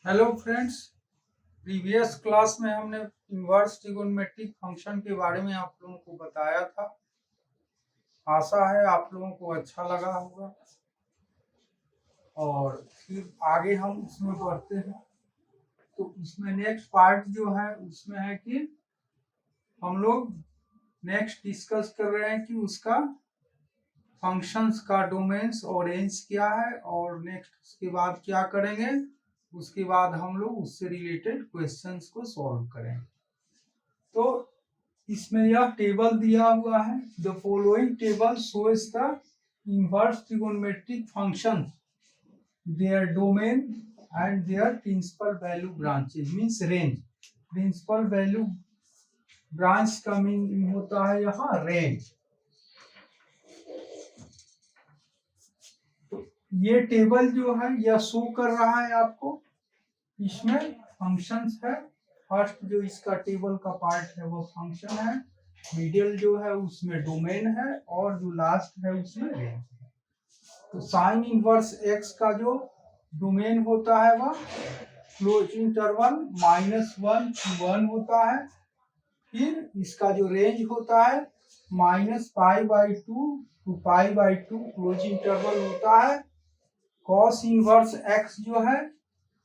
Hello friends, previous class में हमने inverse trigonometric function के बारे में आप लोगों को बताया था। आशा है आप लोगों को अच्छा लगा होगा और फिर आगे हम इसमें बढ़ते हैं। तो इसमें नेक्स्ट पार्ट जो है उसमें है कि हम लोग नेक्स्ट डिस्कस कर रहे हैं कि उसका फंक्शंस का डोमेन्स और रेंज क्या है, और नेक्स्ट उसके बाद क्या करेंगे, उसके बाद हम लोग उससे रिलेटेड क्वेश्चंस को सॉल्व करेंगे। तो इसमें यह टेबल दिया हुआ है, the following table shows the inverse trigonometric function, their domain and their principal value branches means range. Principal value branch का मीनिंग होता है यहाँ रेंज। तो ये टेबल जो है यह शो कर रहा है आपको, इसमें फंक्शंस है। फर्स्ट जो इसका टेबल का पार्ट है वो फंक्शन है, मिडिल जो है उसमें डोमेन है, और जो लास्ट है उसमें रेंज है। तो साइन इनवर्स एक्स का जो डोमेन होता है वह क्लोज इंटरवल -1 to 1 होता है। फिर इसका जो रेंज होता है -π/2 to π/2 क्लोज इंटरवल होता है। कॉस इनवर्स एक्स जो है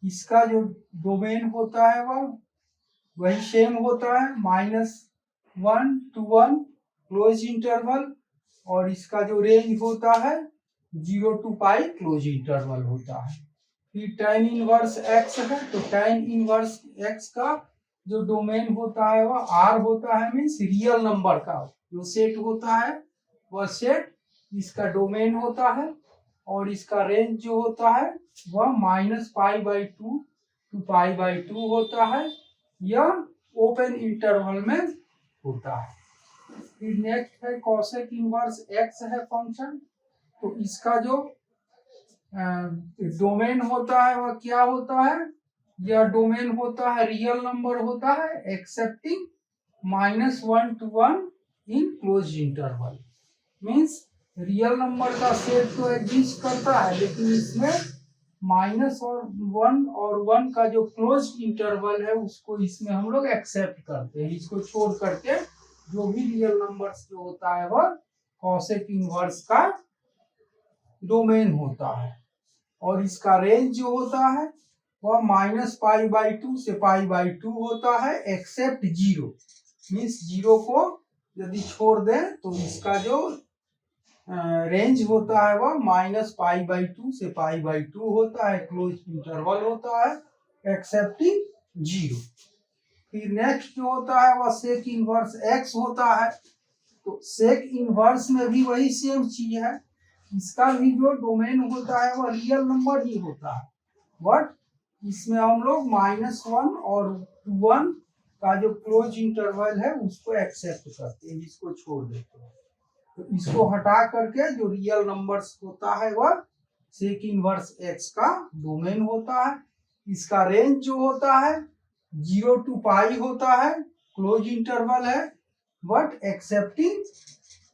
इसका जो डोमेन होता है वही सेम होता है, -1 to 1 क्लोज इंटरवल, और इसका जो रेंज होता है 0 to π क्लोज इंटरवल होता है। फिर tan इनवर्स एक्स है, तो tan इनवर्स एक्स का जो डोमेन होता है वह R होता है, मीन्स रियल नंबर का जो सेट होता है वह सेट इसका डोमेन होता है, और इसका रेंज जो होता है वह -π/2 to π/2 होता है। यह ओपन इंटरवल में होता है। फिर नेक्स्ट है कॉसेक इनवर्स एक्स है फंक्शन, तो इसका जो डोमेन होता है वह क्या होता है, यह डोमेन होता है रियल नंबर होता है accepting -1 to 1 in close interval. Means real number का सेट तो एग्जिस्ट करता है, लेकिन इसमें -1 और 1 का जो क्लोज इंटरवल है उसको इसमें हम लोग एक्सेप्ट करते हैं। इसको छोड़ करके जो भी रियल नंबर्स जो होता है वह कॉसेक इनवर्स का डोमेन होता है, और इसका रेंज जो होता है वह -π/2 से π/2 होता है एक्सेप्ट 0। मीन्स 0 को यदि छोड़ दें तो इसका जो रेंज होता है वह -π/2 से π/2 होता है, क्लोज इंटरवल होता है एक्सेप्टिंग 0। फिर नेक्स्ट जो होता है वह सेक इनवर्स एक्स होता है। तो सेक इनवर्स में भी वही सेम चीज है, इसका भी जो डोमेन होता है वह रियल नंबर ही होता है, बट इसमें हम लोग -1 और 1 का जो क्लोज इंटरवल है उसको एक्सेप्ट करते हैं, इसको छोड़ देते हैं। तो इसको हटा करके जो रियल नंबर्स होता है वह सेक इनवर्स एक्स का डोमेन होता है। इसका रेंज जो होता है 0 to π होता है, क्लोज इंटरवल है, बट एक्सेप्टिंग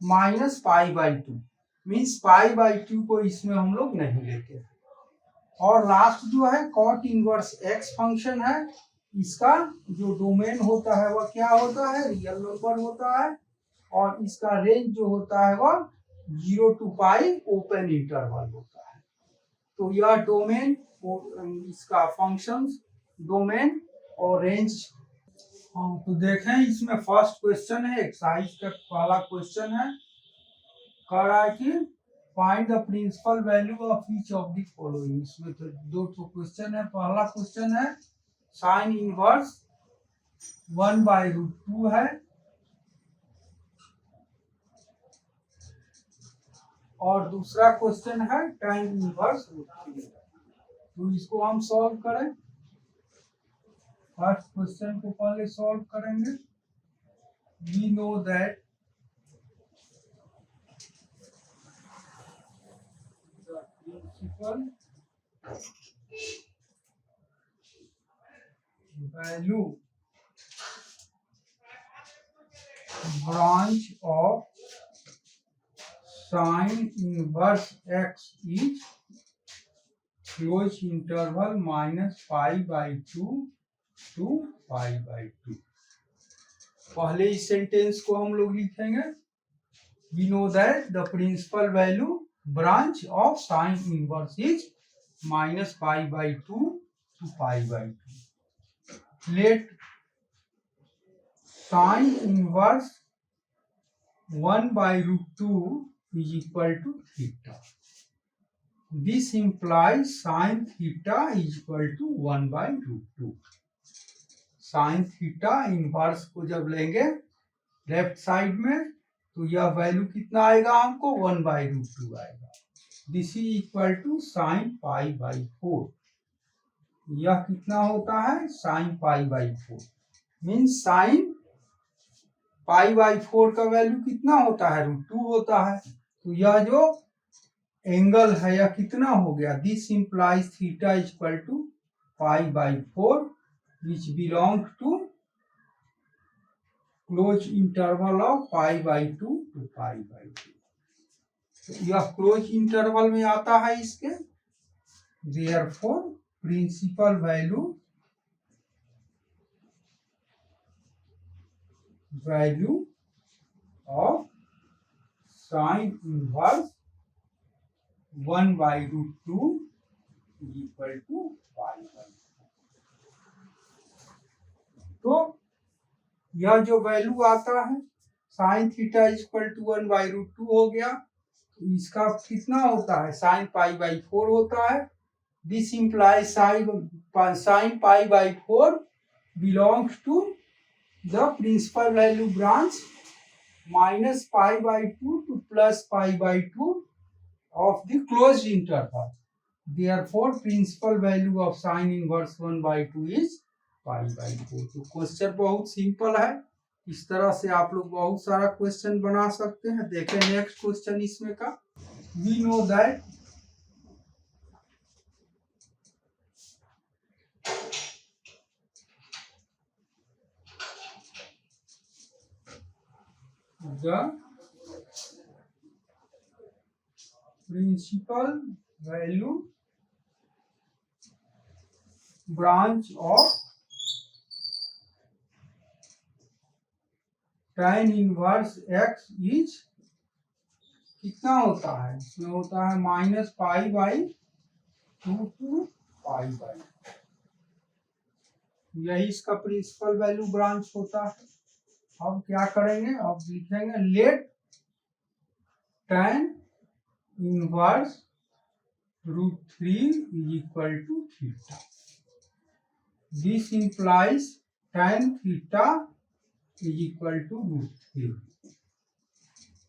-π/2 मीन्स π/2 को इसमें हम लोग नहीं लेते। और लास्ट जो है कॉट इनवर्स एक्स फंक्शन है, इसका जो डोमेन होता है वह क्या होता है, रियल नंबर होता है, और इसका रेंज जो होता है वह 0 to π ओपन इंटरवल होता है। तो यह डोमेन, इसका फंक्शंस, डोमेन और रेंज। तो देखें इसमें फर्स्ट क्वेश्चन है, एक्सरसाइज का पहला क्वेश्चन है, कह रहा है कि find the principal value of each of the following. इसमें तो दो क्वेश्चन है। पहला क्वेश्चन है साइन इनवर्स 1/√2 है, और दूसरा क्वेश्चन है tan इनवर्स √3। तो इसको हम सॉल्व करें। फर्स्ट क्वेश्चन को पहले सॉल्व करेंगे। We know that the principal value branch of sin inverse x is close interval -π/2 to π/2। पहले इस सेंटेंस को हम लोग लिखेंगे, we know that the principal value branch of sine inverse is -π/2 to π/2। let sine inverse 1/√2 is equal to theta। This implies sin theta is equal to 1/√2। sin theta inverse को जब लेंगे left side में तो यह value कितना आएगा, हमको 1/√2 आएगा। This is equal to sin π/4। यह कितना होता है, sin π/4 मीन्स sin π/4 का वैल्यू कितना होता है, √2 होता है। तो यह जो एंगल है यह कितना हो गया, this implies theta is equal to π/4 which belongs to close interval of π/2 to π/2। तो यह क्लोज इंटरवल में आता है इसके, therefore principal value of sine inverse 1/√2 is equal to π/2। तो यह जो वैल्यू आता है साइन थीटा इक्वल टू 1/√2 हो गया, तो इसका कितना होता है, साइन π/4 होता है। This implies sine π/4 belongs to the principal value branch -π/2 to +π/2 of the closed interval। Therefore principal value of sin inverse 1/2 is π/4। तो क्वेश्चन बहुत सिंपल है, इस तरह से आप लोग बहुत सारा क्वेश्चन बना सकते हैं। देखें नेक्स्ट क्वेश्चन इसमें का, we know that the principal value branch of tan inverse x is कितना होता है, इसमें होता है -π/2 to π/2। यही इसका प्रिंसिपल वैल्यू ब्रांच होता है। अब क्या करेंगे, अब लिखेंगे let tan inverse √3 is equal to theta। This implies tan theta is equal to √3।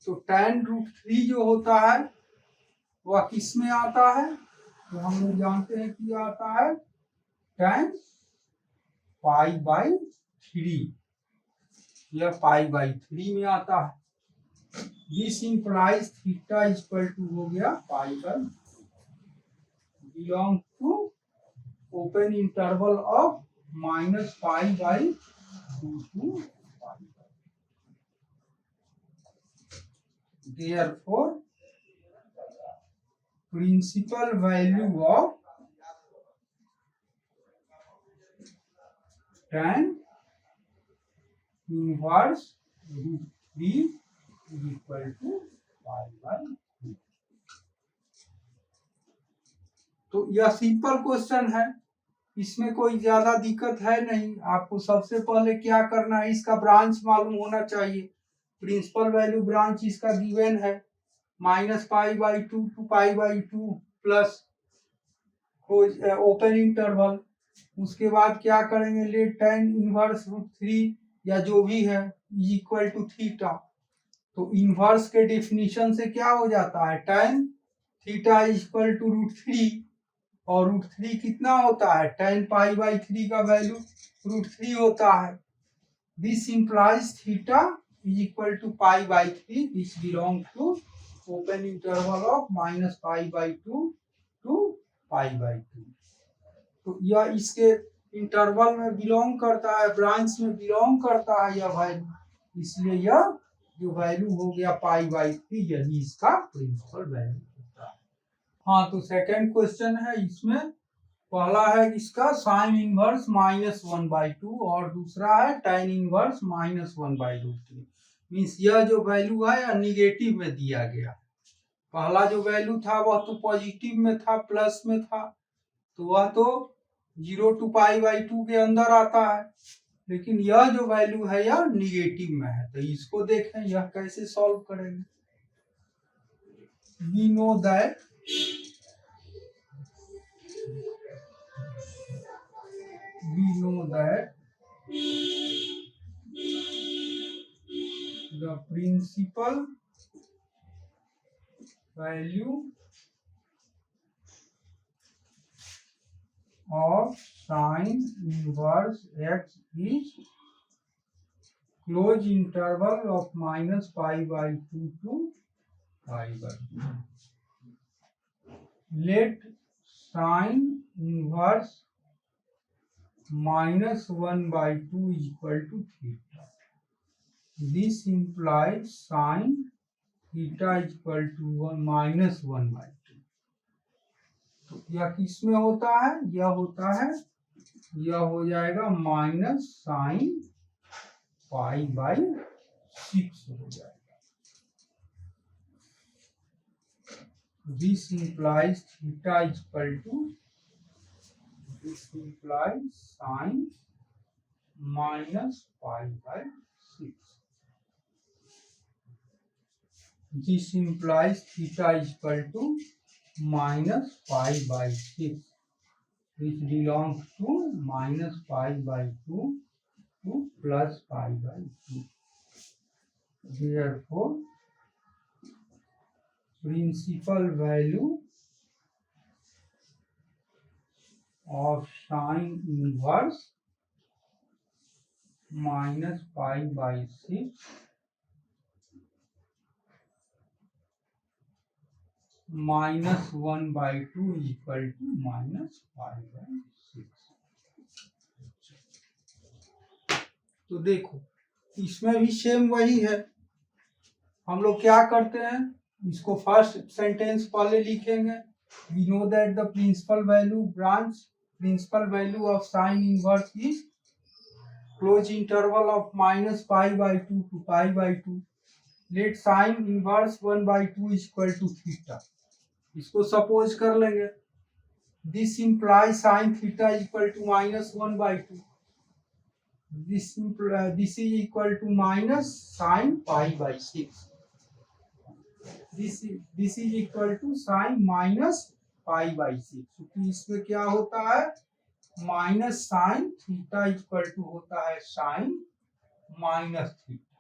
तो tan √3 जो होता है वह किस में आता है, तो हम लोग जानते हैं कि आता है tan π/3, यह π/3 में आता है। This implies theta equal to हो गया π/2 belong to open interval of -π/2 to π/2। Therefore principal value of tan inverse √3 is equal to π/2। तो यह सिंपल क्वेश्चन है, इसमें कोई ज्यादा दिक्कत है नहीं। आपको सबसे पहले क्या करना है, इसका ब्रांच मालूम होना चाहिए। प्रिंसिपल वैल्यू ब्रांच इसका गिवन है -π/2 to π/2 प्लस ओपन इंटरवल। उसके बाद क्या करेंगे, लेट tan इनवर्स √3 या जो भी है इक्वल टू थीटा। तो इनवर्स के डेफिनेशन से क्या हो जाता है, tan थीटा इक्वल टू √3 और √3 कितना होता है, tan π/3 का वैल्यू √3 होता है। This implies theta is equal to π/3 which belongs to open interval of -π/2 to π/2। तो यह इसके इंटरवल में बिलोंग करता है, ब्रांच में बिलोंग करता है यह वैल्यू, इसलिए यह जो वैल्यू हो गया π/3 यही इसका प्रिंसिपल वैल्यू होता है। हाँ, तो सेकंड क्वेश्चन है इसमें, पहला है इसका साइन इनवर्स -1/2 और दूसरा है tan इनवर्स -1/√3। मीन्स यह जो वैल्यू है निगेटिव में दिया गया। पहला जो वैल्यू था वह तो पॉजिटिव में था, प्लस में था, तो वह तो 0 to π/2 के अंदर आता है, लेकिन यह जो वैल्यू है यह निगेटिव में है। तो इसको देखें यह कैसे सॉल्व करेंगे। We know that the principal value of sine inverse x is closed interval of -π/2 to π/2. Let sine inverse -1/2 equal to theta. This implies sine theta equal to -1/2. तो यह किस में होता है, यह होता है, यह हो जाएगा -sin π/6 हो जाएगा। This implies theta equal to, this implies sin -π/6. This implies theta equal to -π/6, which belongs to -π/2 to +π/2. Therefore, principal value of sine inverse -π/6 -1/2 equal to -π/6। तो देखो इसमें भी सेम वही है। हम लोग क्या करते हैं, इसको फर्स्ट सेंटेंस पहले लिखेंगे। We know that the principal value of sine inverse is close interval of -π/2 to π/2। Let sine inverse 1/2 is equal to theta. इसको सपोज कर लेंगे। This implies sine theta equal to -1/2। this is equal to -sin π/6. This is equal to sin -π/6। तो इसमें क्या होता है, minus sine theta equal to होता है साइन माइनस थीटा,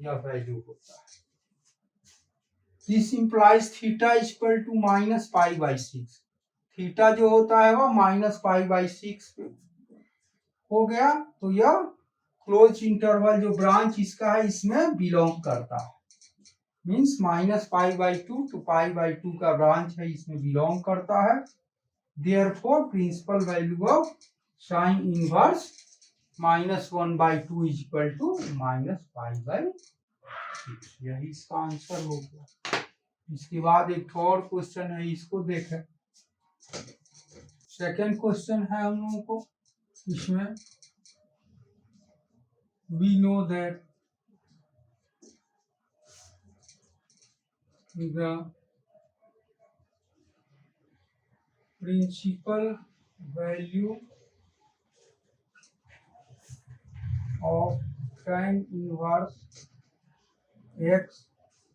यह वैल्यू होता है। This implies theta equal to -π/6। Theta जो होता है वह -π/6 हो गया। तो यह क्लोज इंटरवल जो ब्रांच इसका है इसमें बिलोंग करता है। मीन्स -π/2 to π/2 का ब्रांच है, इसमें बिलोंग करता है। Therefore principal value of sine inverse -1/2 is equal to -π/6। यही इसका आंसर हो गया। इसके बाद एक और क्वेश्चन है, इसको देखें। सेकंड क्वेश्चन है हम लोगों को इसमें, we know that the principal value of tan inverse x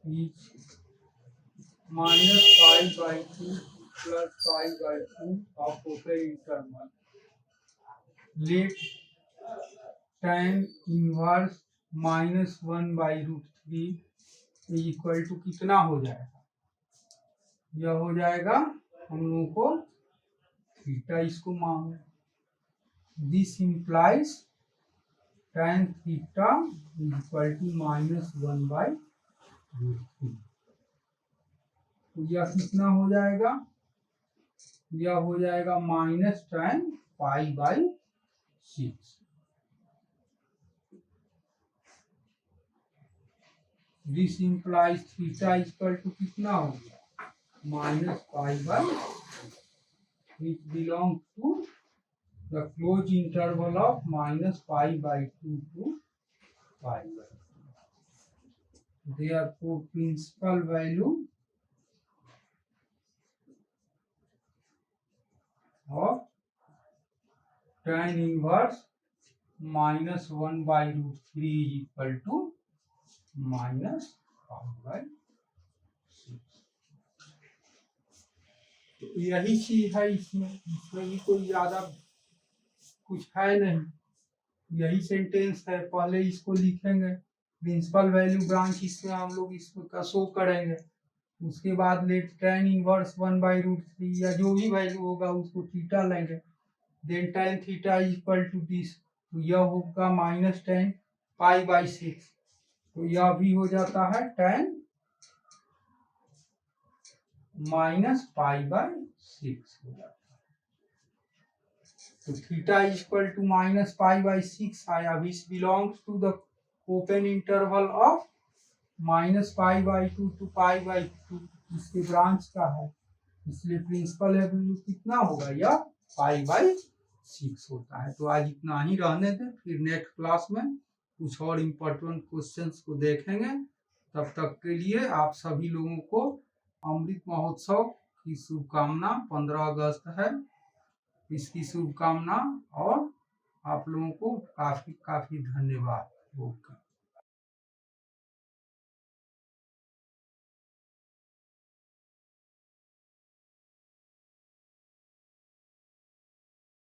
is -π/2 plus π/2 of open interval. Let tan inverse -1/√3 is equal to कितना हो जाएगा, यह हो जाएगा हम लोगों को थीटा, इसको मांगे। This implies tan theta is equal to -1/√3। तो यह कितना हो जाएगा, यह हो जाएगा -tan π/6। This implies theta equal to कितना हो गया, minus pi by, which belongs to the closed interval of minus pi by 2 to pi by 2. Therefore, principal value of tan inverse minus 1 by root 3 is equal to minus pi by 6. तो यही चीज है इसमें भी कोई ज्यादा कुछ है नहीं, यही सेंटेंस है। पहले इसको लिखेंगे, प्रिंसिपल वैल्यू ब्रांच इसमें हम लोग इसका शो करेंगे, उसके बाद let tan inverse 1 by root 3 या जो भी वैल्यू होगा उसको थीटा लेंगे, then tan theta equal to this, तो यह होगा माइनस tan पाई बाई 6, तो यह भी हो जाता है tan माइनस पाई बाई 6 हो जाता है। तो theta equal to minus pi by 6 आया। This belongs to the open interval of minus pi by 2 to pi by 2, इसके ब्रांच का है, इसलिए प्रिंसिपल वैल्यू कितना होगा, यह पाई बाई 6 होता है। तो आज इतना ही रहने दें, फिर नेक्स्ट क्लास में कुछ और इम्पोर्टेंट क्वेश्चंस को देखेंगे। तब तक के लिए आप सभी लोगों को अमृत महोत्सव की शुभकामना। 15 अगस्त है, इसकी शुभकामना, और आप लोगों को काफी धन्यवाद। ओके।